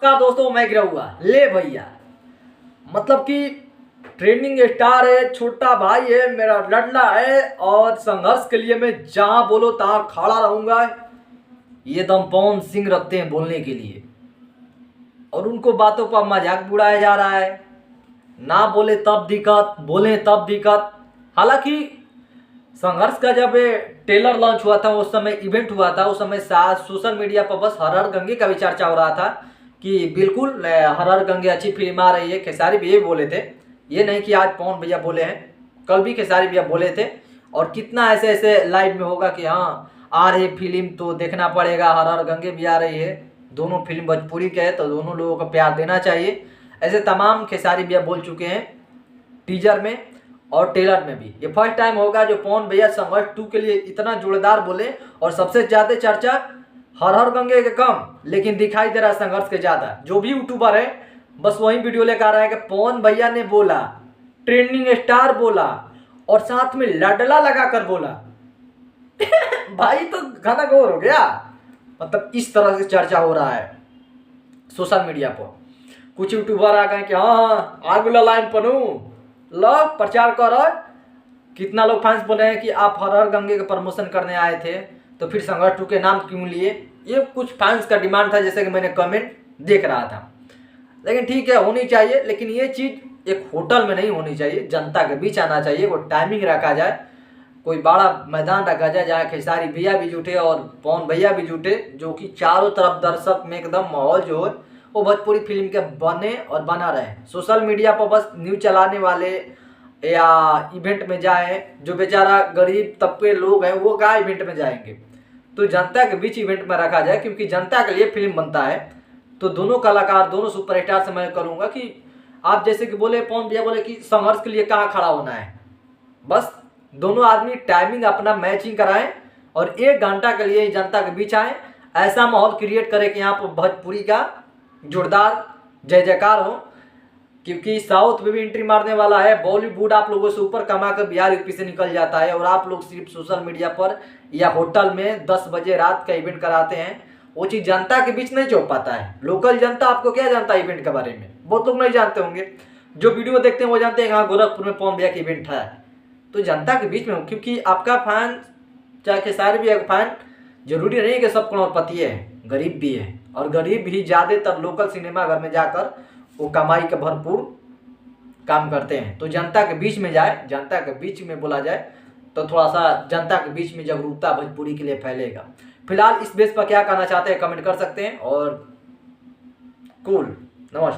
नमस्कार दोस्तों, मैं गिरा हुआ ले भैया। मतलब कि ट्रेंडिंग स्टार है, छोटा भाई है, मेरा लड़ला है और संघर्ष के लिए मैं जहां बोलो तहां खड़ा रहूंगा। ये दम पवन सिंह रखते हैं बोलने के लिए और उनको बातों पर मजाक उड़ाया जा रहा है। ना बोले तब दिक्कत, बोले तब दिक्कत। हालांकि संघर्ष का जब ट्रेलर लॉन्च हुआ था, उस समय इवेंट हुआ था, उस समय सोशल मीडिया पर बस हर हर गंगे का भी चर्चा हो रहा था कि बिल्कुल हर हर गंगे अच्छी फिल्म आ रही है। खेसारी भी ये बोले थे, ये नहीं कि आज पवन भैया बोले हैं, कल भी खेसारी भैया बोले थे। और कितना ऐसे ऐसे लाइव में होगा कि हाँ आ रही फिल्म तो देखना पड़ेगा, हर हर गंगे भी आ रही है। दोनों फिल्म भोजपुरी के है तो दोनों लोगों को प्यार देना चाहिए। ऐसे तमाम खेसारी भैया बोल चुके हैं टीजर में और ट्रेलर में भी। ये फर्स्ट टाइम होगा जो पवन भैया संघर्ष 2 के लिए इतना जोरदार बोले। और सबसे ज्यादा चर्चा हर हर गंगे के कम, लेकिन दिखाई दे रहा है संघर्ष के ज्यादा। जो भी यूट्यूबर है बस वही वीडियो लेकर आ रहा है कि पवन भैया ने बोला, ट्रेंडिंग स्टार बोला और साथ में लाडला लगाकर बोला। भाई तो घना घोर हो गया। मतलब इस तरह से चर्चा हो रहा है सोशल मीडिया पर। कुछ यूट्यूबर आ गए कि हाँ आगुला लाइन पनू लो प्रचार करो। कितना लोग फैंस बोल रहे हैं कि आप हर हर गंगे के प्रमोशन करने आए थे तो फिर संघर्ष 2 के नाम क्यों लिए। ये कुछ फैंस का डिमांड था, जैसे कि मैंने कमेंट देख रहा था। लेकिन ठीक है, होनी चाहिए, लेकिन ये चीज़ एक होटल में नहीं होनी चाहिए, जनता के बीच आना चाहिए। कोई टाइमिंग रखा जाए, कोई बड़ा मैदान रखा जाए जहाँ खेसारी भैया भी जुटे और पवन भैया भी जुटे, जो कि चारों तरफ दर्शक में एकदम माहौल जो है वो भोजपुरी फिल्म के बने और बना रहे। सोशल मीडिया पर बस न्यूज चलाने वाले या इवेंट में जाए, जो बेचारा गरीब तबके लोग हैं वो क्या इवेंट में जाएंगे। तो जनता के बीच इवेंट में रखा जाए, क्योंकि जनता के लिए फिल्म बनता है। तो दोनों कलाकार, दोनों सुपरस्टार से मैं करूँगा कि आप जैसे कि बोले पवन भैया बोले कि संघर्ष के लिए कहाँ खड़ा होना है, बस दोनों आदमी टाइमिंग अपना मैचिंग कराएं और 1 घंटा के लिए जनता के बीच आए। ऐसा माहौल क्रिएट करें कि यहाँ पर भोजपुरी का जोरदार जय जयकार हो। क्योंकि साउथ में भी एंट्री मारने वाला है, बॉलीवुड आप लोगों से ऊपर कमा कर बिहार यूपी से निकल जाता है और आप लोग सिर्फ सोशल मीडिया पर या होटल में 10 बजे रात का इवेंट कराते हैं। वो चीज़ जनता के बीच नहीं चल पाता है। लोकल जनता आपको क्या जानता है इवेंट के बारे में, बहुत लोग नहीं जानते होंगे। जो वीडियो देखते हैं वो जानते हैं हाँ गोरखपुर में पवन भैया का इवेंट है। तो जनता के बीच में हो, क्योंकि आपका फैन चाहे खेसारी भैया का फैन जरूरी नहीं कि सब करोड़पति है, गरीब भी है। और गरीब ही ज़्यादातर लोकल सिनेमा घर में जाकर वो कमाई का भरपूर काम करते हैं। तो जनता के बीच में जाए, जनता के बीच में बोला जाए तो थोड़ा सा जनता के बीच में जागरूकता भोजपुरी के लिए फैलेगा। फिलहाल इस बेस पर क्या कहना चाहते हैं कमेंट कर सकते हैं। और कूल नमस्कार।